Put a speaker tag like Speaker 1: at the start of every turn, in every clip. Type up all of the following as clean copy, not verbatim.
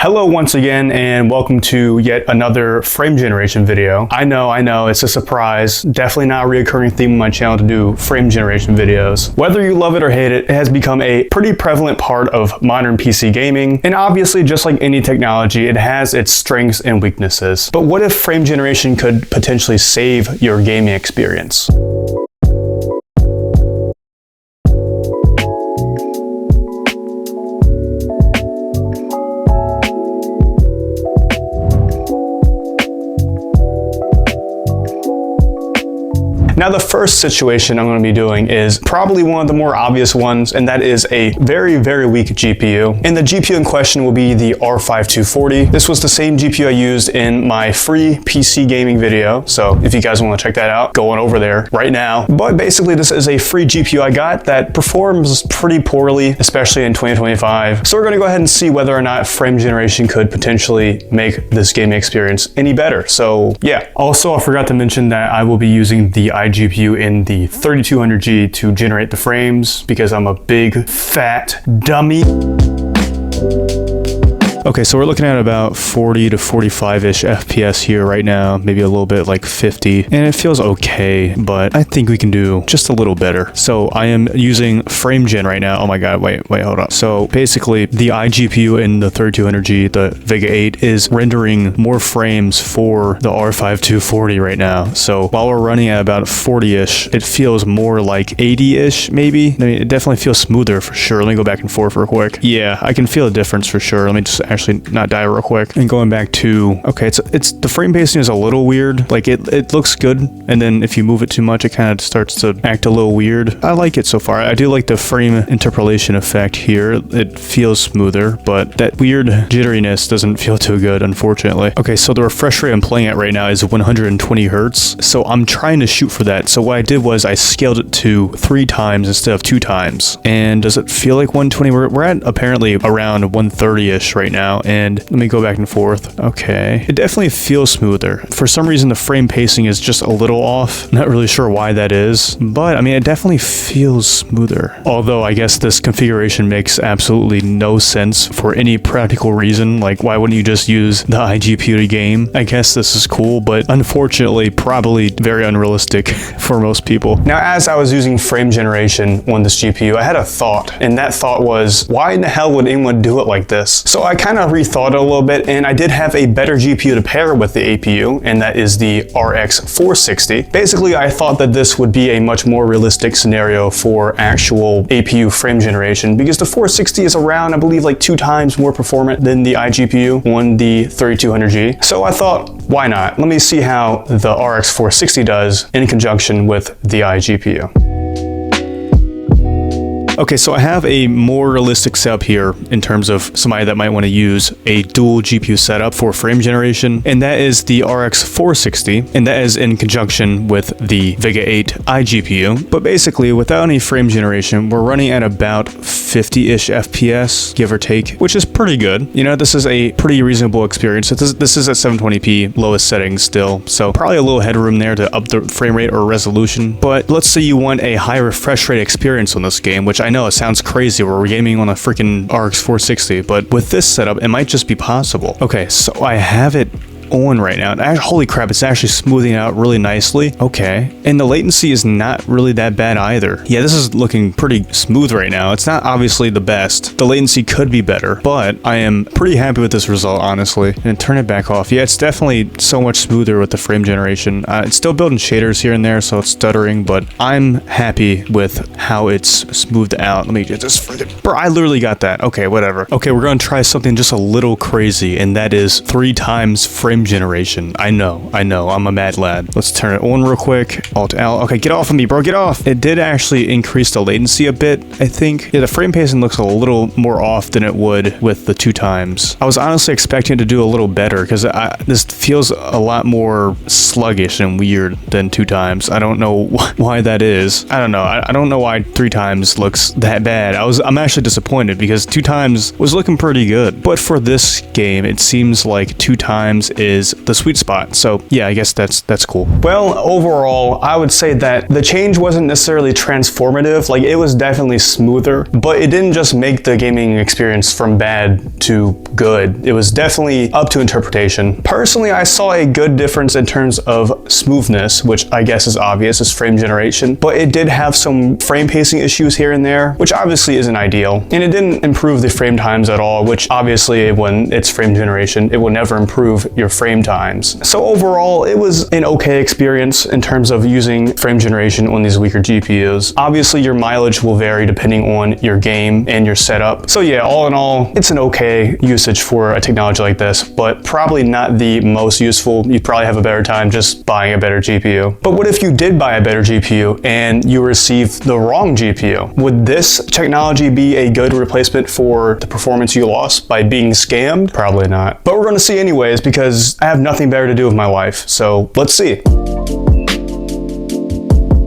Speaker 1: Hello once again, and welcome to yet another frame generation video. I know, it's a surprise. Definitely not a reoccurring theme on my channel to do frame generation videos. Whether you love it or hate it, it has become a pretty prevalent part of modern PC gaming, and obviously just like any technology, it has its strengths and weaknesses. But what if frame generation could potentially save your gaming experience? Now, the first situation I'm going to be doing is probably one of the more obvious ones, and that is a very, very weak GPU. And the GPU in question will be the R5240. This was the same GPU I used in my free PC gaming video, so if you guys want to check that out, go on over there right now. But basically, this is a free GPU I got that performs pretty poorly, especially in 2025. So we're going to go ahead and see whether or not frame generation could potentially make this gaming experience any better. So yeah. Also, I forgot to mention that I will be using the iGPU in the 3200G to generate the frames because I'm a big fat dummy. Okay, so we're looking at about 40 to 45-ish FPS here right now, maybe a little bit like 50, and it feels okay, but I think we can do just a little better. So I am using FrameGen right now. Oh my god, wait, hold up. So basically, the iGPU in the 3200G, the Vega 8, is rendering more frames for the R5240 right now. So while we're running at about 40-ish, it feels more like 80-ish, maybe. I mean, it definitely feels smoother for sure. Let me go back and forth real quick. Yeah, I can feel a difference for sure. Let me just actually not die real quick. And going back to, okay, it's the frame pacing is a little weird. Like it looks good, and then if you move it too much, it kind of starts to act a little weird. I like it so far. I do like the frame interpolation effect here. It feels smoother, but that weird jitteriness doesn't feel too good, unfortunately. Okay, so the refresh rate I'm playing at right now is 120 hertz. So I'm trying to shoot for that. So what I did was I scaled it to 3 times instead of 2 times. And does it feel like 120? We're at apparently around 130-ish right now. And let me go back and forth. Okay. It definitely feels smoother. For some reason, the frame pacing is just a little off. Not really sure why that is, but I mean, it definitely feels smoother. Although I guess this configuration makes absolutely no sense for any practical reason. Like, why wouldn't you just use the iGPU to game? I guess this is cool, but unfortunately, probably very unrealistic for most people. Now, as I was using frame generation on this GPU, I had a thought, and that thought was, why in the hell would anyone do it like this? So I kind of rethought it a little bit, and I did have a better GPU to pair with the APU, and that is the RX 460. Basically, I thought that this would be a much more realistic scenario for actual APU frame generation, because the 460 is around, I believe, like 2 times more performant than the iGPU on the 3200G. So I thought, why not? Let me see how the RX 460 does in conjunction with the iGPU. Okay, so I have a more realistic setup here in terms of somebody that might want to use a dual GPU setup for frame generation, and that is the RX 460, and that is in conjunction with the Vega 8 iGPU. But basically, without any frame generation, we're running at about 50-ish FPS, give or take, which is pretty good. You know, this is a pretty reasonable experience. This is at 720p, lowest settings still, so probably a little headroom there to up the frame rate or resolution. But let's say you want a high refresh rate experience on this game, which I know it sounds crazy. We're gaming on a freaking RX 460, but with this setup, it might just be possible. Okay, so I have it on right now. Holy crap, it's actually smoothing out really nicely. Okay. And the latency is not really that bad either. Yeah, this is looking pretty smooth right now. It's not obviously the best. The latency could be better, but I am pretty happy with this result, honestly. And turn it back off. Yeah, it's definitely so much smoother with the frame generation. It's still building shaders here and there, so it's stuttering, but I'm happy with how it's smoothed out. Let me get this freaking... Bro, I literally got that. Okay, whatever. Okay, we're gonna try something just a little crazy, and that is 3 times frame generation. I know, I'm a mad lad. Let's turn it on real quick. Alt L. Okay, get off of me, bro, get off. It did actually increase the latency a bit, I think. Yeah, the frame pacing looks a little more off than it would with the 2 times. I was honestly expecting it to do a little better because this feels a lot more sluggish and weird than 2 times. I don't know why that is. I don't know. I don't know why 3 times looks that bad. I'm actually disappointed because 2 times was looking pretty good. But for this game, it seems like 2 times is is the sweet spot. So yeah, I guess that's cool.
Speaker 2: Well, overall, I would say that the change wasn't necessarily transformative. Like, it was definitely smoother, but it didn't just make the gaming experience from bad to good. It was definitely up to interpretation. Personally, I saw a good difference in terms of smoothness, which I guess is obvious, is frame generation, but it did have some frame pacing issues here and there, which obviously isn't ideal. And it didn't improve the frame times at all, which obviously when it's frame generation, it will never improve your frame times. So overall, it was an okay experience in terms of using frame generation on these weaker GPUs. Obviously, your mileage will vary depending on your game and your setup. So yeah, all in all, it's an okay usage for a technology like this, but probably not the most useful. You'd probably have a better time just buying a better GPU. But what if you did buy a better GPU and you received the wrong GPU? Would this technology be a good replacement for the performance you lost by being scammed? Probably not. But we're going to see anyways, because I have nothing better to do with my life. So let's see.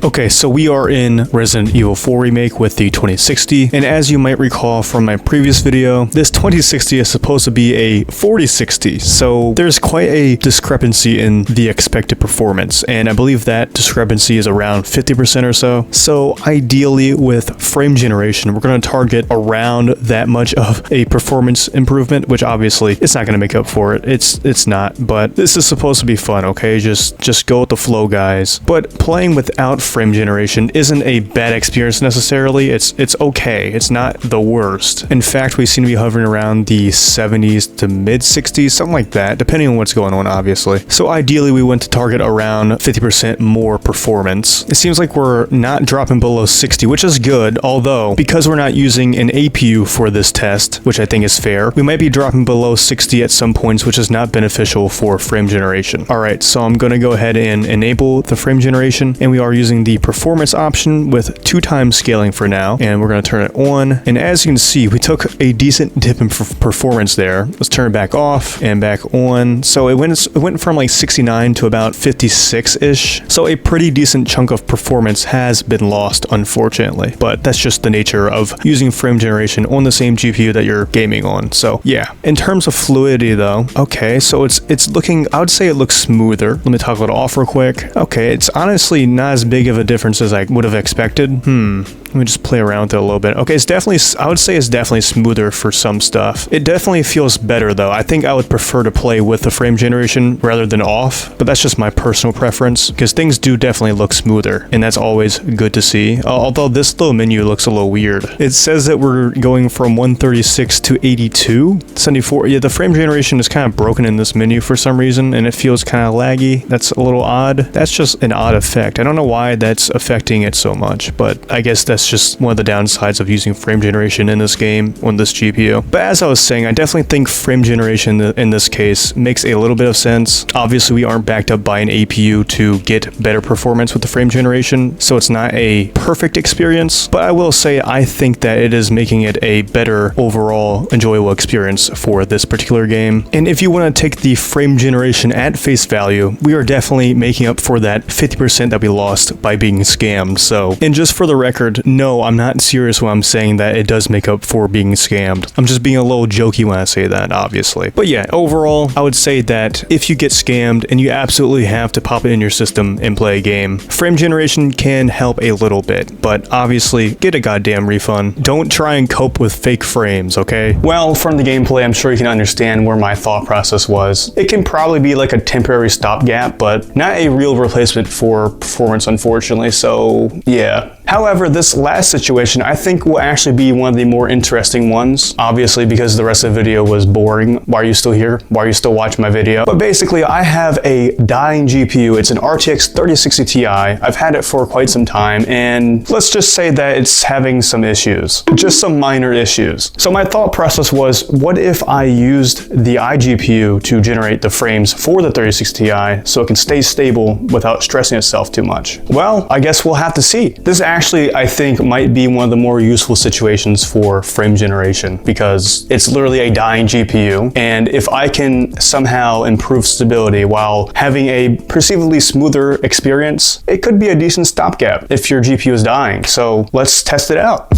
Speaker 1: Okay, so we are in Resident Evil 4 Remake with the 2060, and as you might recall from my previous video, this 2060 is supposed to be a 4060, so there's quite a discrepancy in the expected performance, and I believe that discrepancy is around 50% or so. So ideally with frame generation, we're going to target around that much of a performance improvement, which obviously it's not going to make up for it. It's not, but this is supposed to be fun, okay? Just go with the flow, guys. But playing without frame generation isn't a bad experience necessarily. It's okay. It's not the worst. In fact, we seem to be hovering around the 70s to mid 60s, something like that, depending on what's going on, obviously. So ideally, we want to target around 50% more performance. It seems like we're not dropping below 60, which is good, although because we're not using an APU for this test, which I think is fair, we might be dropping below 60 at some points, which is not beneficial for frame generation. All right, so I'm going to go ahead and enable the frame generation, and we are using the performance option with 2x scaling for now, and we're going to turn it on. And as you can see, we took a decent dip in performance there. Let's turn it back off and back on. So it went from like 69 to about 56-ish. So a pretty decent chunk of performance has been lost, unfortunately, but that's just the nature of using frame generation on the same GPU that you're gaming on. So yeah, in terms of fluidity though, okay, so it's looking, I would say it looks smoother. Let me toggle it off real quick. Okay, it's honestly not as big of a difference as I would have expected. Let me just play around with it a little bit. Okay, it's definitely, I would say it's definitely smoother for some stuff. It definitely feels better though. I think I would prefer to play with the frame generation rather than off, but that's just my personal preference because things do definitely look smoother, and that's always good to see. Although this little menu looks a little weird. It says that we're going from 136 to 82, 74. Yeah, the frame generation is kind of broken in this menu for some reason, and it feels kind of laggy. That's a little odd. That's just an odd effect. I don't know why that's affecting it so much, but I guess that's just one of the downsides of using frame generation in this game on this GPU. But as I was saying, I definitely think frame generation in this case makes a little bit of sense. Obviously, we aren't backed up by an APU to get better performance with the frame generation, so it's not a perfect experience, but I will say I think that it is making it a better overall enjoyable experience for this particular game. And if you want to take the frame generation at face value, we are definitely making up for that 50% that we lost by being scammed. So, and just for the record, no, I'm not serious when I'm saying that it does make up for being scammed. I'm just being a little jokey when I say that, obviously. But yeah, overall, I would say that if you get scammed and you absolutely have to pop it in your system and play a game, frame generation can help a little bit, but obviously get a goddamn refund. Don't try and cope with fake frames, okay?
Speaker 2: Well, from the gameplay, I'm sure you can understand where my thought process was. It can probably be like a temporary stopgap, but not a real replacement for performance, unfortunately, so yeah. However, this last situation I think will actually be one of the more interesting ones, obviously because the rest of the video was boring. Why are you still here? Why are you still watching my video? But basically, I have a dying GPU. It's an RTX 3060 Ti. I've had it for quite some time, and let's just say that it's having some issues. Just some minor issues. So my thought process was, what if I used the iGPU to generate the frames for the 3060 Ti so it can stay stable without stressing itself too much? Well, I guess we'll have to see. This actually, I think, might be one of the more useful situations for frame generation because it's literally a dying GPU, and if I can somehow improve stability while having a perceivably smoother experience, it could be a decent stopgap if your GPU is dying. So let's test it out.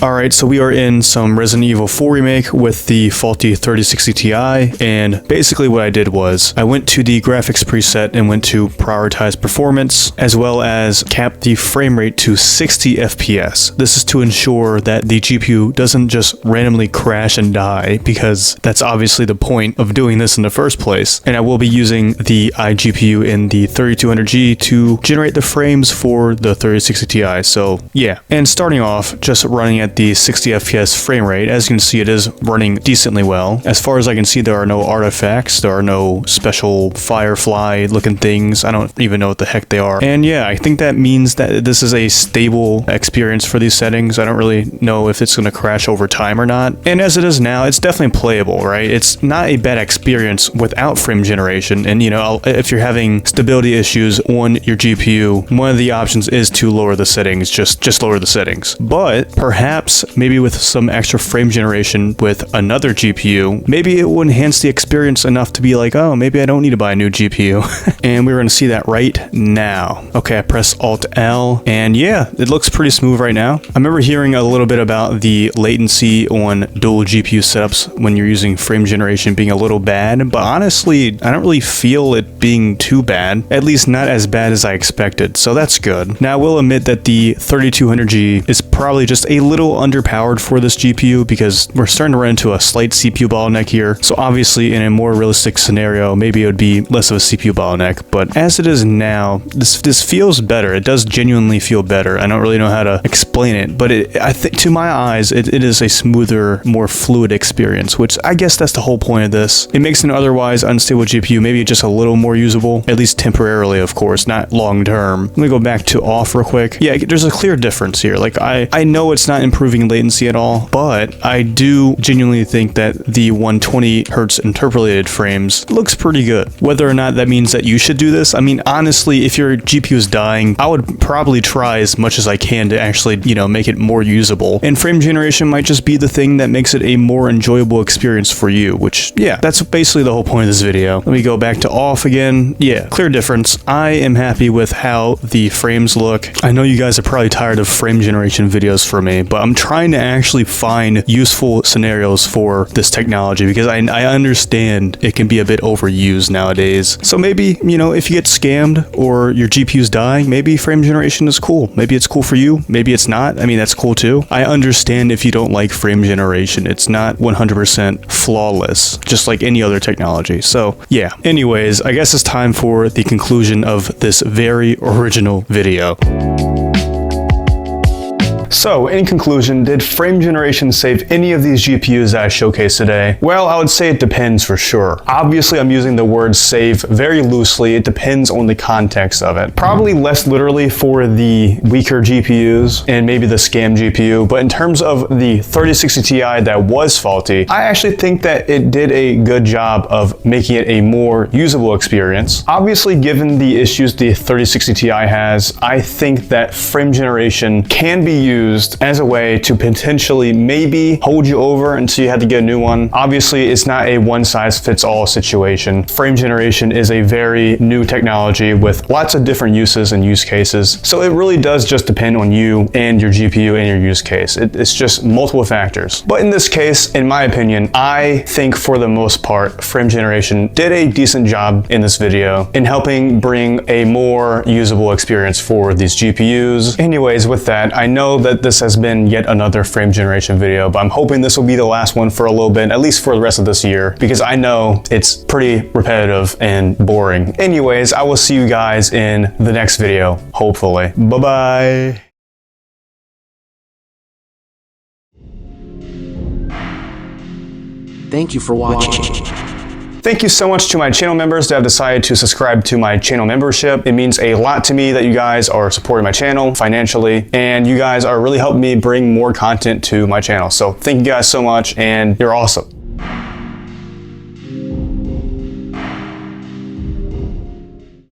Speaker 1: Alright, so we are in some Resident Evil 4 Remake with the faulty 3060 Ti, and basically what I did was I went to the graphics preset and went to prioritize performance, as well as cap the frame rate to 60 FPS. This is to ensure that the GPU doesn't just randomly crash and die, because that's obviously the point of doing this in the first place. And I will be using the iGPU in the 3200G to generate the frames for the 3060 Ti, so yeah. And starting off, just running at the 60 FPS frame rate, as you can see it is running decently well. As far as I can see, there are no artifacts, there are no special Firefly looking things, I don't even know what the heck they are. And yeah, I think that means that this is a stable experience for these settings. I don't really know if it's going to crash over time or not. And as it is now, it's definitely playable, right? It's not a bad experience without frame generation. And you know, if you're having stability issues on your GPU, one of the options is to lower the settings, just lower the settings. But perhaps maybe with some extra frame generation with another GPU, maybe it will enhance the experience enough to be like, oh, maybe I don't need to buy a new GPU. And we're going to see that right now. Okay, I press Alt-L, and yeah, it looks pretty smooth right now. I remember hearing a little bit about the latency on dual GPU setups when you're using frame generation being a little bad, but honestly, I don't really feel it being too bad, at least not as bad as I expected, so that's good. Now, I will admit that the 3200G is probably just a little underpowered for this GPU because we're starting to run into a slight CPU bottleneck here, so obviously in a more realistic scenario, maybe it would be less of a CPU bottleneck, but as it is now, this feels better. It does genuinely feel better. I don't really know how to explain it, but I think to my eyes, it is a smoother, more fluid experience, which I guess that's the whole point of this. It makes an otherwise unstable GPU maybe just a little more usable, at least temporarily, of course, not long term. Let me go back to off real quick. Yeah, there's a clear difference here. Like, I know it's not improving latency at all, but I do genuinely think that the 120 hertz interpolated frames looks pretty good. Whether or not that means that you should do this, I mean, honestly, if your GPU is dying, I would probably try as much as I can to actually, you know, make it more usable. And frame generation might just be the thing that makes it a more enjoyable experience for you, which, yeah, that's basically the whole point of this video. Let me go back to off again. Yeah, clear difference. I am happy with how the frames look. I know you guys are probably tired of frame generation videos for me, but I'm trying to actually find useful scenarios for this technology because I understand it can be a bit overused nowadays. So maybe, you know, if you get scammed or your GPU's dying, maybe frame generation is cool. Maybe it's cool for you. Maybe it's not. I mean, that's cool too. I understand if you don't like frame generation. It's not 100% flawless, just like any other technology. So yeah. Anyways, I guess it's time for the conclusion of this very original video.
Speaker 2: So, in conclusion, did frame generation save any of these GPUs that I showcased today? Well, I would say it depends for sure. Obviously, I'm using the word save very loosely. It depends on the context of it. Probably less literally for the weaker GPUs and maybe the scam GPU, but in terms of the 3060 Ti that was faulty, I actually think that it did a good job of making it a more usable experience. Obviously, given the issues the 3060 Ti has, I think that frame generation can be used as a way to potentially maybe hold you over until you had to get a new one. Obviously, it's not a one-size-fits-all situation. Frame generation is a very new technology with lots of different uses and use cases. So it really does just depend on you and your GPU and your use case. It's just multiple factors. But in this case, in my opinion, I think for the most part, frame generation did a decent job in this video in helping bring a more usable experience for these GPUs. Anyways, with that, I know that this has been yet another frame generation video, but I'm hoping this will be the last one for a little bit, at least for the rest of this year, because I know it's pretty repetitive and boring. Anyways, I will see you guys in the next video, hopefully. Bye-bye.
Speaker 3: Thank you for watching.
Speaker 2: Thank you so much to my channel members that have decided to subscribe to my channel membership. It means a lot to me that you guys are supporting my channel financially, and you guys are really helping me bring more content to my channel. So thank you guys so much, and you're awesome.